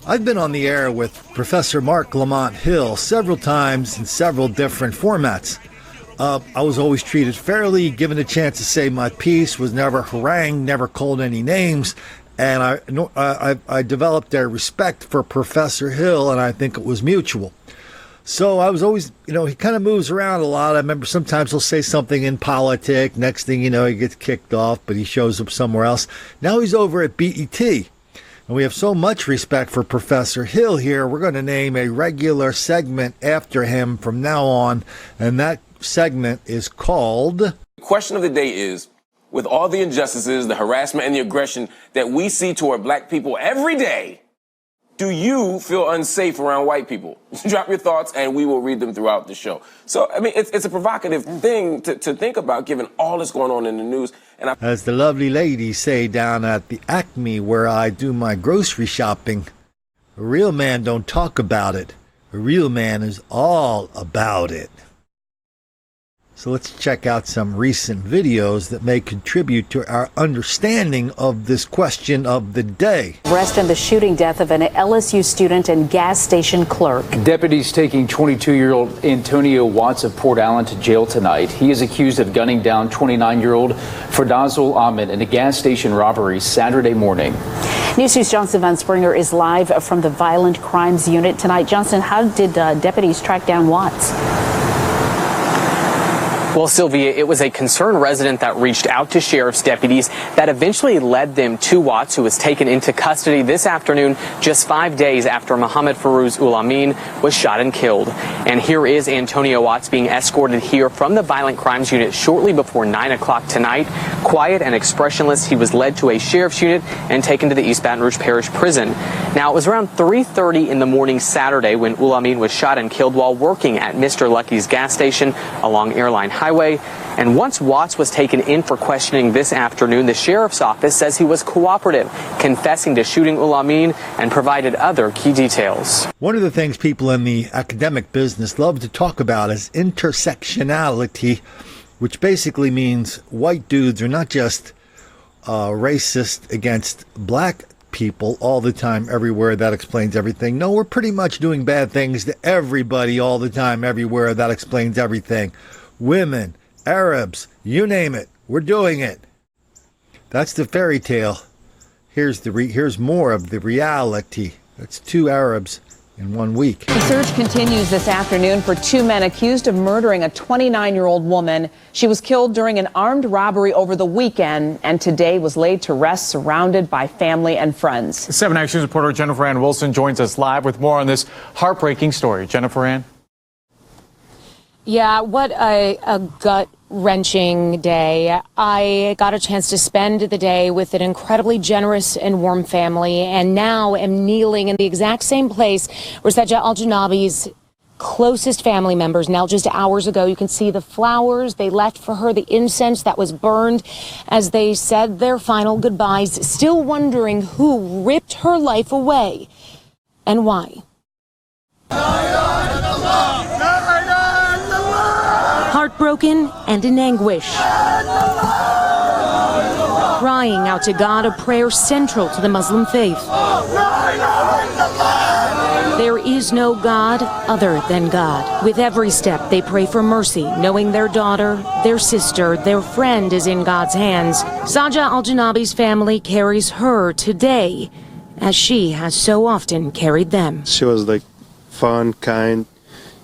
I've been on the air with Professor Mark Lamont Hill several times in several different formats. I was always treated fairly, given a chance to say my piece, was never harangued, never called any names, and I developed a respect for Professor Hill, and I think it was mutual. So I was always, he kind of moves around a lot. I remember sometimes he'll say something in politics. Next thing you know, he gets kicked off, but he shows up somewhere else. Now he's over at BET. And we have so much respect for Professor Hill here, we're going to name a regular segment after him from now on. And that segment is called... The question of the day is, with all the injustices, the harassment, and the aggression that we see toward black people every day, do you feel unsafe around white people? Drop your thoughts and we will read them throughout the show. So, I mean, it's a provocative thing to think about given all that's going on in the news. And as the lovely ladies say down at the Acme where I do my grocery shopping, a real man don't talk about it. A real man is all about it. So let's check out some recent videos that may contribute to our understanding of this question of the day. Arrest in the shooting death of an LSU student and gas station clerk. Deputies taking 22-year-old Antonio Watts of Port Allen to jail tonight. He is accused of gunning down 29-year-old Ferdazul Ahmed in a gas station robbery Saturday morning. News 2's Johnson Van Springer is live from the Violent Crimes Unit tonight. Johnson, how did deputies track down Watts? Well, Sylvia, it was a concerned resident that reached out to sheriff's deputies that eventually led them to Watts, who was taken into custody this afternoon, just 5 days after Mohammed Farouz Ulamin was shot and killed. And here is Antonio Watts being escorted here from the Violent Crimes Unit shortly before 9 o'clock tonight. Quiet and expressionless, he was led to a sheriff's unit and taken to the East Baton Rouge Parish Prison. Now, it was around 3:30 in the morning Saturday when Ulamin was shot and killed while working at Mr. Lucky's gas station along Airline Highway. And once Watts was taken in for questioning this afternoon, the sheriff's office says he was cooperative, confessing to shooting Ulamin and provided other key details. One of the things people in the academic business love to talk about is intersectionality, which basically means white dudes are not just racist against black people all the time, everywhere. That explains everything. No, we're pretty much doing bad things to everybody all the time, everywhere. That explains everything. Women, Arabs, you name it, we're doing it. That's the fairy tale. Here's more of the reality. That's 2 Arabs in 1 week. The search continues this afternoon for 2 men accused of murdering a 29-year-old woman. She was killed during an armed robbery over the weekend and today was laid to rest surrounded by family and friends. 7 Action reporter Jennifer Ann Wilson joins us live with more on this heartbreaking story. Jennifer Ann. Yeah, what a gut-wrenching day. I got a chance to spend the day with an incredibly generous and warm family, and now am kneeling in the exact same place where Saja Al-Janabi's closest family members knelt just hours ago. You can see the flowers they left for her, the incense that was burned as they said their final goodbyes, still wondering who ripped her life away and why. Heartbroken and in anguish, crying out to God, a prayer central to the Muslim faith. There is no God other than God. With every step, they pray for mercy, knowing their daughter, their sister, their friend is in God's hands. Saja Al-Janabi's family carries her today, as she has so often carried them. She was like fun, kind.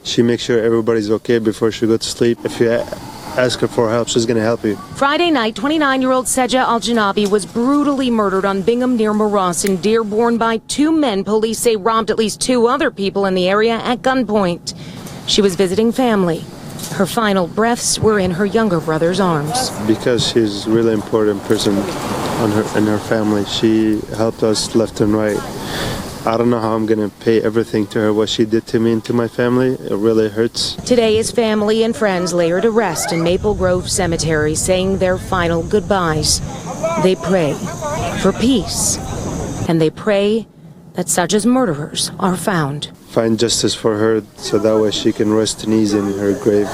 She makes sure everybody's okay before she goes to sleep. If you ask her for help, she's going to help you. Friday night, 29-year-old Saja Al-Janabi was brutally murdered on Bingham near Morass in Dearborn by 2 men police say robbed at least 2 other people in the area at gunpoint. She was visiting family. Her final breaths were in her younger brother's arms. Because she's a really important person in her family. She helped us left and right. I don't know how I'm going to pay everything to her, what she did to me and to my family. It really hurts. Today, his family and friends lay her to rest in Maple Grove Cemetery, saying their final goodbyes. They pray for peace, and they pray that Saja's murderers are found. Find justice for her so that way she can rest easy in her grave.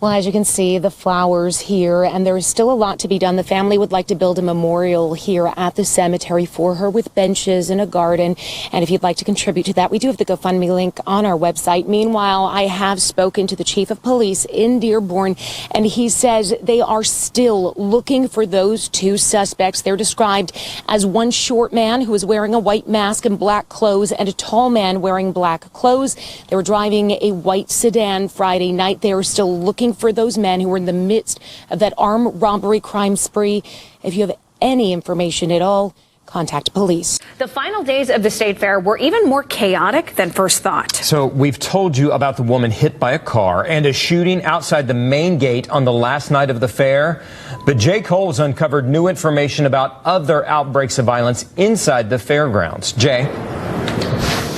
Well, as you can see, the flowers here, and there is still a lot to be done. The family would like to build a memorial here at the cemetery for her with benches and a garden. And if you'd like to contribute to that, we do have the GoFundMe link on our website. Meanwhile, I have spoken to the chief of police in Dearborn, and he says they are still looking for those two suspects. They're described as one short man who was wearing a white mask and black clothes and a tall man wearing black clothes. They were driving a white sedan Friday night. They are still looking for those men who were in the midst of that armed robbery crime spree. If you have any information at all, contact police. The final days of the state fair were even more chaotic than first thought. So we've told you about the woman hit by a car and a shooting outside the main gate on the last night of the fair. But Jay Cole's uncovered new information about other outbreaks of violence inside the fairgrounds. Jay?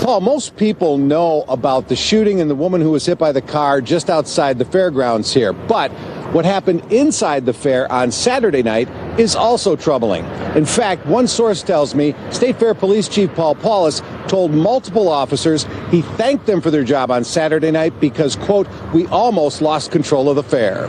Paul, most people know about the shooting and the woman who was hit by the car just outside the fairgrounds here. But what happened inside the fair on Saturday night is also troubling. In fact, one source tells me State Fair Police Chief Paul Paulus told multiple officers he thanked them for their job on Saturday night because, quote, we almost lost control of the fair.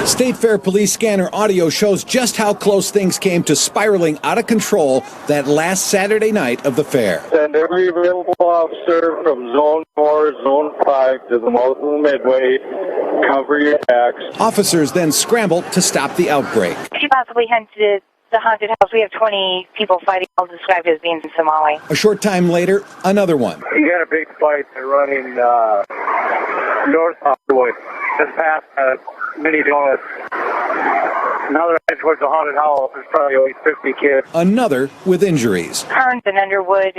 State Fair Police Scanner audio shows just how close things came to spiraling out of control that last Saturday night of the fair. Send every available officer from Zone 4, Zone 5 to the mouth of the Midway. Cover your backs. Officers then scrambled to stop the outbreak. She possibly hunted the haunted house. We have 20 people fighting, all described as being in Somali. A short time later, another one. You got a big fight running north Hollywood, just past Mini Donuts. Another head towards the haunted house. There's probably always 50 kids. Another with injuries. Kearns and Underwood.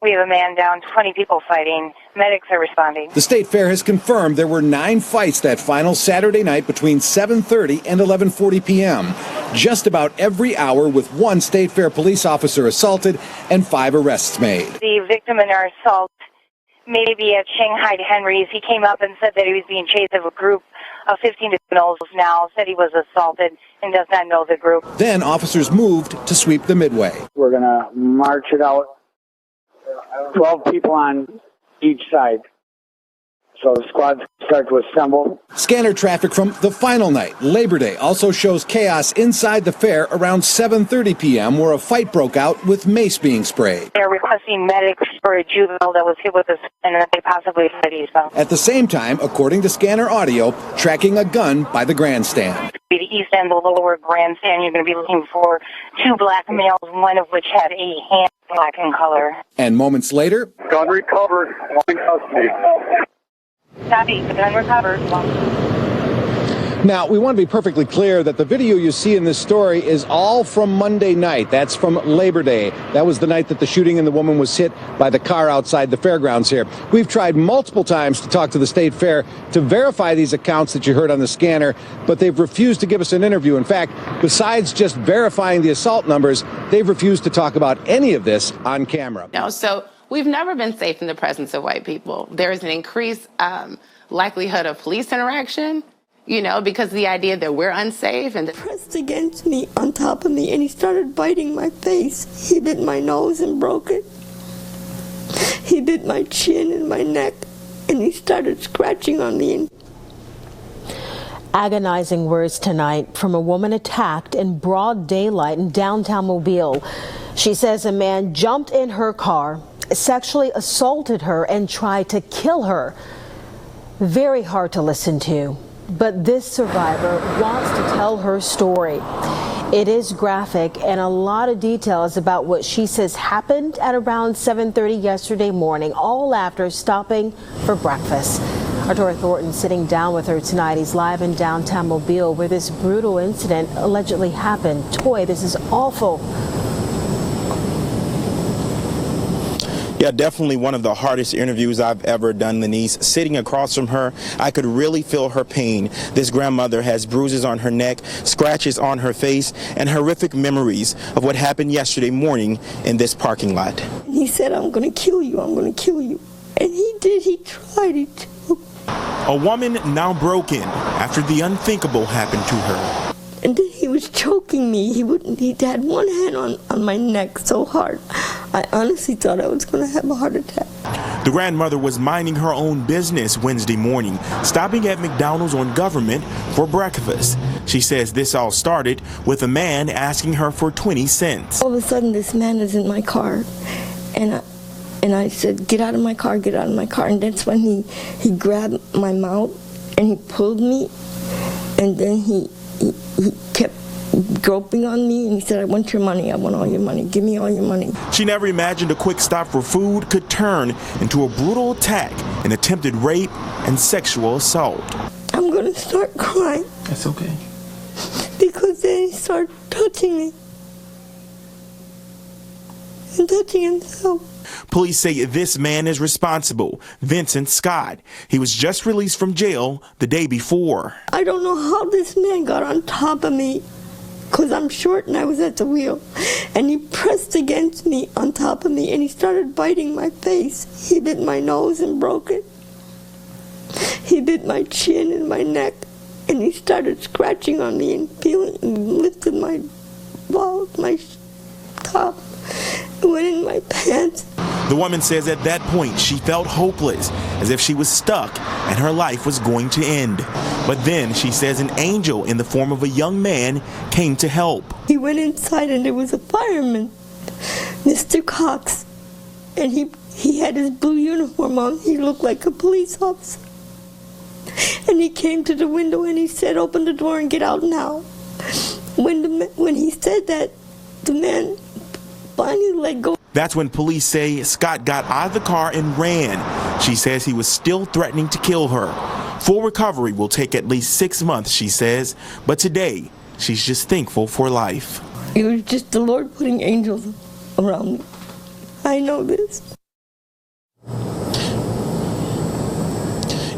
We have a man down, 20 people fighting. Medics are responding. The State Fair has confirmed there were 9 fights that final Saturday night between 7:30 and 11:40 p.m. Just about every hour, with one State Fair police officer assaulted and 5 arrests made. The victim in our assault may be at Shanghai Henry's. He came up and said that he was being chased of a group of 15 criminals now, said he was assaulted and does not know the group. Then officers moved to sweep the Midway. We're going to march it out. 12 people on each side. So the squads start to assemble. Scanner traffic from the final night, Labor Day, also shows chaos inside the fair around 7:30 p.m. where a fight broke out with mace being sprayed. They're requesting medics for a juvenile that was hit with a and that they possibly hit himself. At the same time, according to Scanner audio, tracking a gun by the grandstand. The east end, the lower grandstand, you're going to be looking for 2 black males, one of which had a hand black in color. And moments later, gun recovered, one in custody. Copy, the gun recovered. Now, we want to be perfectly clear that the video you see in this story is all from Monday night. That's from Labor Day. That was the night that the shooting and the woman was hit by the car outside the fairgrounds here. We've tried multiple times to talk to the State Fair to verify these accounts that you heard on the scanner, but they've refused to give us an interview. In fact, besides just verifying the assault numbers, they've refused to talk about any of this on camera. No, so we've never been safe in the presence of white people. There is an increased likelihood of police interaction, you know, because the idea that we're unsafe and pressed against me, on top of me, and he started biting my face. He bit my nose and broke it. He bit my chin and my neck, and he started scratching on me. Agonizing words tonight from a woman attacked in broad daylight in downtown Mobile. She says a man jumped in her car, sexually assaulted her, and tried to kill her. Very hard to listen to. But this survivor wants to tell her story. It is graphic and a lot of details about what she says happened at around 7:30 yesterday morning, all after stopping for breakfast. Our Tori Thornton sitting down with her tonight. He's live in downtown Mobile where this brutal incident allegedly happened. Toy, this is awful. Yeah, definitely one of the hardest interviews I've ever done, Denise. Sitting across from her, I could really feel her pain. This grandmother has bruises on her neck, scratches on her face, and horrific memories of what happened yesterday morning in this parking lot. He said, I'm going to kill you, I'm going to kill you. And he did, he tried it. A woman now broken after the unthinkable happened to her. And then he was choking me. He had one hand on my neck so hard. I honestly thought I was going to have a heart attack. The grandmother was minding her own business Wednesday morning, stopping at McDonald's on Government for breakfast. She says this all started with a man asking her for 20 cents. All of a sudden, this man is in my car, and I said, "Get out of my car, get out of my car." And that's when he grabbed my mouth and he pulled me, and then he kept groping on me, and he said, "I want your money, I want all your money, give me all your money." She never imagined a quick stop for food could turn into a brutal attack, an attempted rape, and sexual assault. I'm going to start crying. That's okay. Because then he started touching me and touching himself. Police say this man is responsible, Vincent Scott. He was just released from jail the day before. I don't know how this man got on top of me, because I'm short and I was at the wheel. And he pressed against me on top of me, and he started biting my face. He bit my nose and broke it. He bit my chin and my neck, and he started scratching on me and peeling and lifted my balls, my top, and went in my pants. The woman says at that point she felt hopeless, as if she was stuck and her life was going to end. But then she says an angel in the form of a young man came to help. He went inside and there was a fireman, Mr. Cox, and he had his blue uniform on. He looked like a police officer. And he came to the window and he said, "Open the door and get out now." When he said that, the man finally let go. That's when police say Scott got out of the car and ran. She says he was still threatening to kill her. Full recovery will take at least 6 months, she says, but today she's just thankful for life. It was just the Lord putting angels around me. I know this.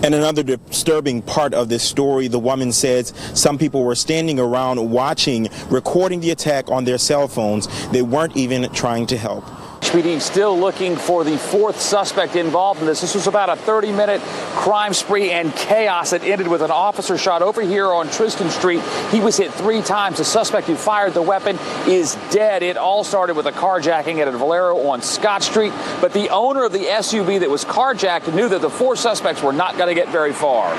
And another disturbing part of this story, the woman says some people were standing around watching, recording the attack on their cell phones. They weren't even trying to help. SPD still looking for the fourth suspect involved in this. This was about a 30-minute crime spree and chaos that ended with an officer shot over here on Tristan Street. He was hit 3 times. The suspect who fired the weapon is dead. It all started with a carjacking at a Valero on Scott Street. But the owner of the SUV that was carjacked knew that the 4 suspects were not going to get very far.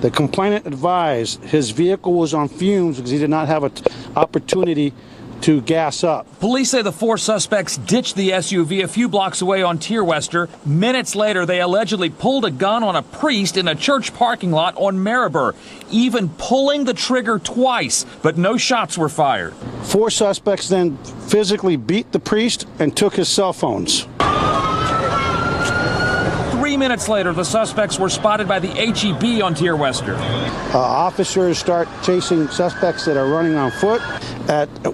The complainant advised his vehicle was on fumes because he did not have an opportunity to gas up. Police say the 4 suspects ditched the SUV a few blocks away on Tierwester. Minutes later, they allegedly pulled a gun on a priest in a church parking lot on Maribor, even pulling the trigger twice, but no shots were fired. 4 suspects then physically beat the priest and took his cell phones. 3 minutes later, the suspects were spotted by the HEB on Tierwester. Officers start chasing suspects that are running on foot.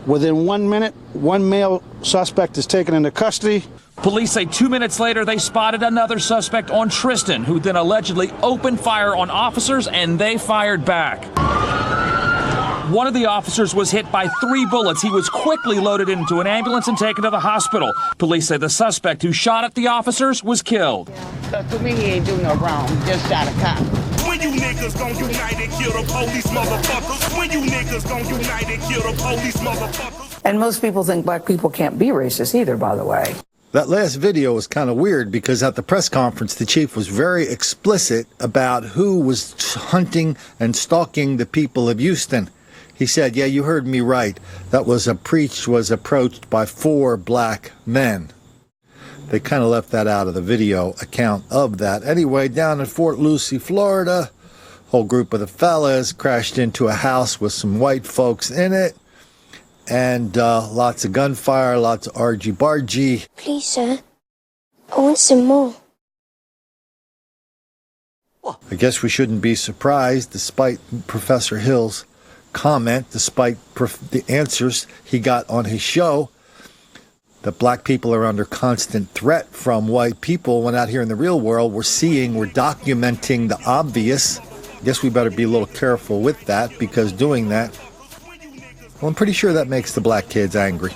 Within 1 minute, 1 male suspect is taken into custody. Police say 2 minutes later, they spotted another suspect on Tristan, who then allegedly opened fire on officers, and they fired back. One of the officers was hit by 3 bullets. He was quickly loaded into an ambulance and taken to the hospital. Police say the suspect who shot at the officers was killed. To me, he ain't do no wrong, just shot a cop. When you niggas gon' unite and kill the police, motherfuckers? When you niggas gon' unite and kill the police, motherfuckers? And most people think black people can't be racist either, by the way. That last video was kind of weird because at the press conference, the chief was very explicit about who was hunting and stalking the people of Houston. He said, "Yeah, you heard me right. That was approached by 4 black men." They kind of left that out of the video account of that. Anyway, down in Fort Lucie, Florida, a whole group of the fellas crashed into a house with some white folks in it. And lots of gunfire, lots of argy-bargy. Please, sir, I want some more. I guess we shouldn't be surprised, despite Professor Hill's comment, despite the answers he got on his show, that black people are under constant threat from white people, when out here in the real world we're documenting the obvious. I guess we better be a little careful with that, because doing that, well, I'm pretty sure that makes the black kids angry.